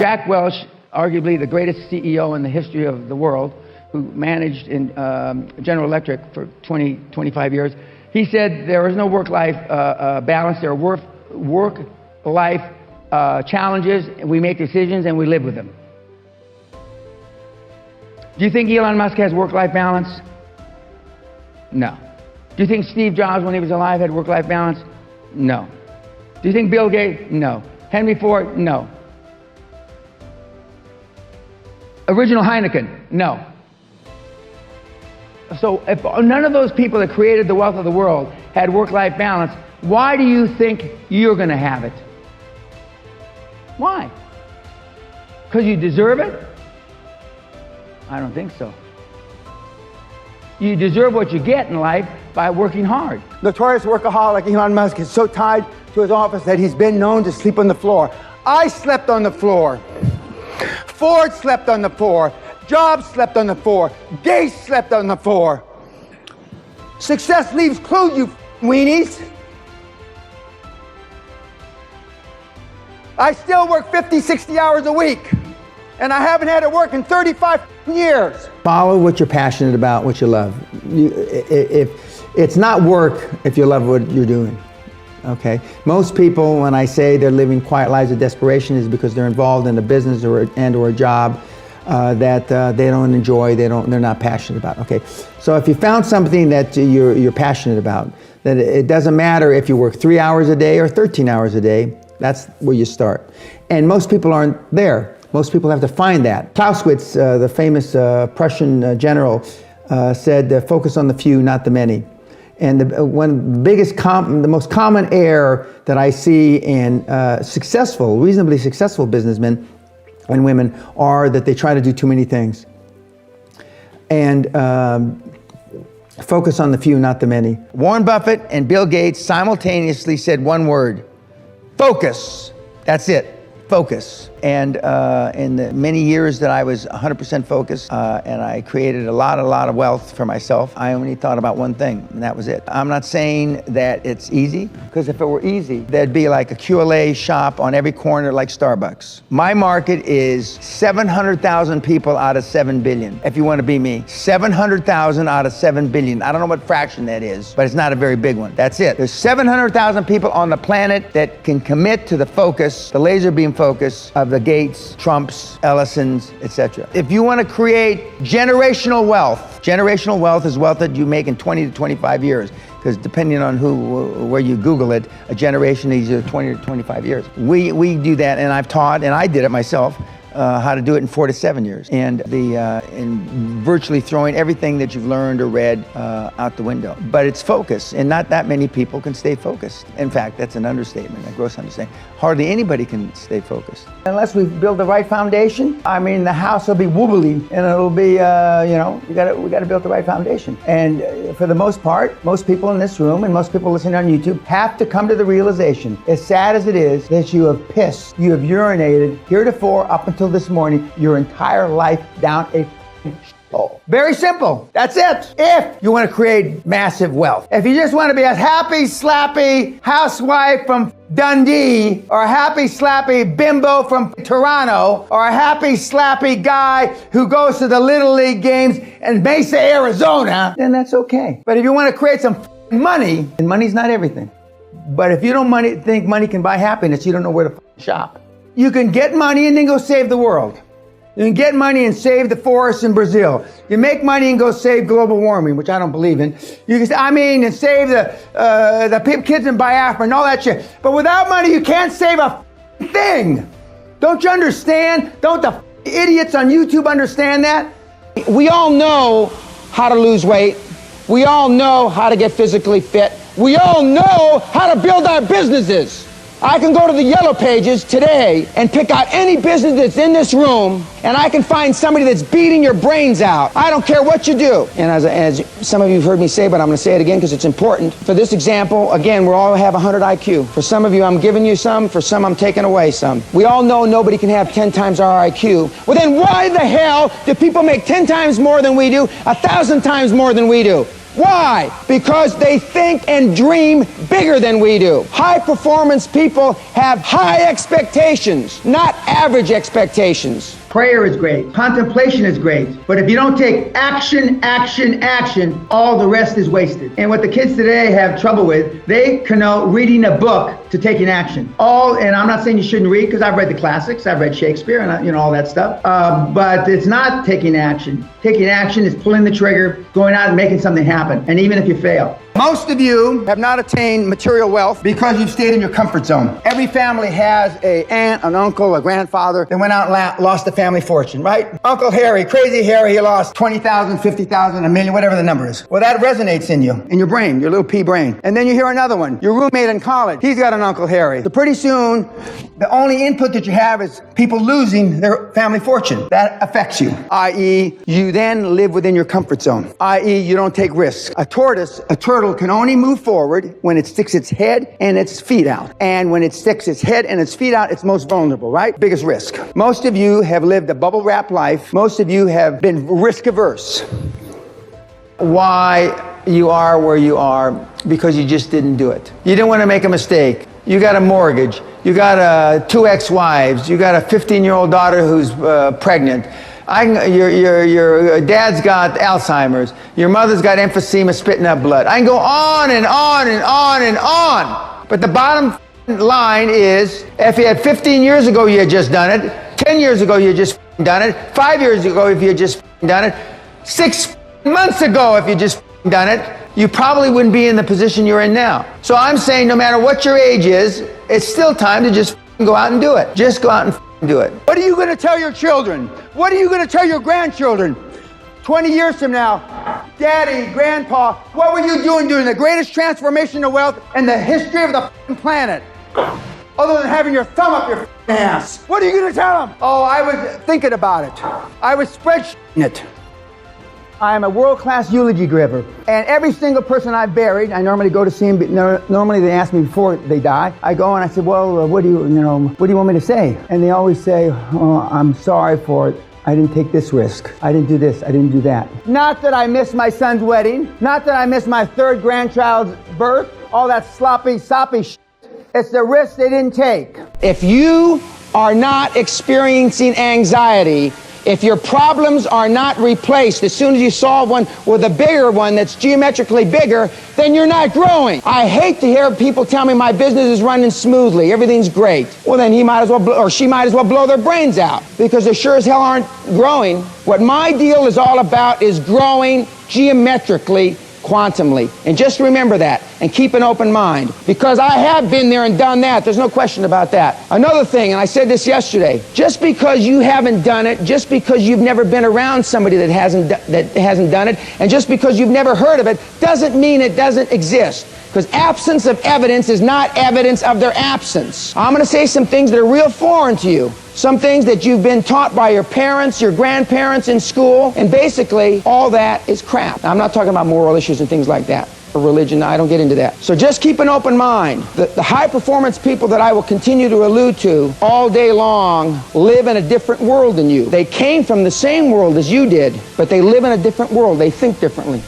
Jack Welch, arguably the greatest CEO in the history of the world, who managed in General Electric for 25 years, he said there is no work-life balance. There are work-life challenges, and we make decisions and we live with them. Do you think Elon Musk has work-life balance? No. Do you think Steve Jobs, when he was alive, had work-life balance? No. Do you think Bill Gates? No. Henry Ford? No. Original Heineken? No. So if none of those people that created the wealth of the world had work-life balance, why do you think you're going to have it? Why? Because you deserve it? I don't think so. You deserve what you get in life by working hard. Notorious workaholic Elon Musk is so tied to his office that he's been known to sleep on the floor. I slept on the floor. Ford slept on the floor. Jobs slept on the floor. Gates slept on the floor. Success leaves clues, you weenies. I still work 50, 60 hours a week, and I haven't had to work in 35 years. Follow what you're passionate about, what you love. If it's not work if you love what you're doing. Okay. Most people, when I say they're living quiet lives of desperation, is because they're involved in a business or a job that they don't enjoy, they're not passionate about. Okay. So if you found something that you're passionate about, that it doesn't matter if you work 3 hours a day or 13 hours a day, that's where you start. And most people aren't there. Most people have to find that. Clausewitz, the famous Prussian general, said, focus on the few, not the many. And the most common error that I see in reasonably successful businessmen and women are that they try to do too many things. And focus on the few, not the many. Warren Buffett and Bill Gates simultaneously said one word: focus. That's it. Focus. And in the many years that I was 100% focused and I created a lot of wealth for myself, I only thought about one thing, and that was it. I'm not saying that it's easy, because if it were easy, there'd be like a QLA shop on every corner like Starbucks. My market is 700,000 people out of 7 billion. If you want to be me, 700,000 out of 7 billion. I don't know what fraction that is, but it's not a very big one. That's it. There's 700,000 people on the planet that can commit to the focus, the laser beam focus of the Gates, Trumps, Ellisons, etc. If you want to create generational wealth is wealth that you make in 20 to 25 years, because depending on where you Google it, a generation is 20 to 25 years. We do that, and I've taught, and I did it myself, how to do it in 4 to 7 years, and in virtually throwing everything that you've learned or read out the window. But it's focus, and not that many people can stay focused. In fact, that's an understatement, a gross understatement. Hardly anybody can stay focused. Unless we build the right foundation, I mean, the house will be wobbly, and it'll be, we got to build the right foundation. And for the most part, most people in this room and most people listening on YouTube have to come to the realization, as sad as it is, that you have pissed, you have urinated heretofore up until this morning, your entire life down a hole. Very simple. That's it. If you want to create massive wealth. If you just want to be a happy, slappy housewife from Dundee, or a happy, slappy bimbo from Toronto, or a happy, slappy guy who goes to the Little League games in Mesa, Arizona, then that's okay. But if you want to create some money, and money's not everything. But if you don't think money can buy happiness, you don't know where to shop. You can get money and then go save the world. You can get money and save the forests in Brazil. You make money and go save global warming, which I don't believe in. You can, and save the kids in Biafra and all that shit. But without money, you can't save a thing. Don't you understand? Don't the idiots on YouTube understand that? We all know how to lose weight. We all know how to get physically fit. We all know how to build our businesses. I can go to the Yellow Pages today and pick out any business that's in this room, and I can find somebody that's beating your brains out. I don't care what you do. And as some of you have heard me say, but I'm going to say it again because it's important. For this example, again, we all have 100 IQ. For some of you, I'm giving you some. For some, I'm taking away some. We all know nobody can have 10 times our IQ. Well, then why the hell do people make 10 times more than we do, 1,000 times more than we do? Why? Because they think and dream bigger than we do. High performance people have high expectations, not average expectations. Prayer is great. Contemplation is great. But if you don't take action, action, action, all the rest is wasted. And what the kids today have trouble with, they connote reading a book to taking action. And I'm not saying you shouldn't read, because I've read the classics, I've read Shakespeare and all that stuff. But it's not taking action. Taking action is pulling the trigger, going out and making something happen. And even if you fail. Most of you have not attained material wealth because you've stayed in your comfort zone. Every family has an aunt, an uncle, a grandfather that went out and lost a family fortune, right? Uncle Harry, crazy Harry, he lost 20,000, 50,000, a million, whatever the number is. Well, that resonates in you, in your brain, your little pea brain. And then you hear another one. Your roommate in college, he's got an Uncle Harry. So pretty soon, the only input that you have is people losing their family fortune. That affects you, i.e., you then live within your comfort zone, i.e., you don't take risks. A turtle can only move forward when it sticks its head and its feet out. And when it sticks its head and its feet out, it's most vulnerable, right? Biggest risk. Most of you have lived a bubble-wrap life. Most of you have been risk-averse. Why you are where you are? Because you just didn't do it. You didn't want to make a mistake. You got a mortgage. You got 2 ex-wives. You got a 15-year-old daughter who's pregnant. Your dad's got Alzheimer's. Your mother's got emphysema, spitting up blood. I can go on and on and on and on. But the bottom line is, if you had 15 years ago, you had just done it. 10 years ago, you had just done it. 5 years ago, if you had just done it. 6 months ago, if you just done it, you probably wouldn't be in the position you're in now. So I'm saying, no matter what your age is, it's still time to just go out and do it. Just go out and do it. What are you going to tell your children? What are you going to tell your grandchildren? 20 years from now, Daddy, Grandpa, what were you doing during the greatest transformation of wealth in the history of the planet? Other than having your thumb up your ass. What are you going to tell them? Oh, I was thinking about it. I was spreadsheeting it. I am a world-class eulogy giver. And every single person I've buried, I normally go to see them, but normally they ask me before they die. I go and I say, well, what do you want me to say? And they always say, oh, I'm sorry for it. I didn't take this risk. I didn't do this. I didn't do that. Not that I missed my son's wedding. Not that I missed my 3rd grandchild's birth. All that sloppy, soppy shit. It's the risk they didn't take. If you are not experiencing anxiety, if your problems are not replaced as soon as you solve one with a bigger one that's geometrically bigger, then you're not growing. I hate to hear people tell me my business is running smoothly, everything's great. Well, then he might as well, or she might as well blow their brains out, because they sure as hell aren't growing. What my deal is all about is growing geometrically, quantumly. And just remember that and keep an open mind, because I have been there and done that. There's no question about that. Another thing, and I said this yesterday, just because you haven't done it, just because you've never been around somebody that hasn't done it, and just because you've never heard of it, doesn't mean it doesn't exist. Because absence of evidence is not evidence of their absence. I'm going to say some things that are real foreign to you. Some things that you've been taught by your parents, your grandparents in school, and basically all that is crap. Now, I'm not talking about moral issues and things like that, or religion. I don't get into that. So just keep an open mind. The high performance people that I will continue to allude to all day long live in a different world than you. They came from the same world as you did, but they live in a different world. They think differently.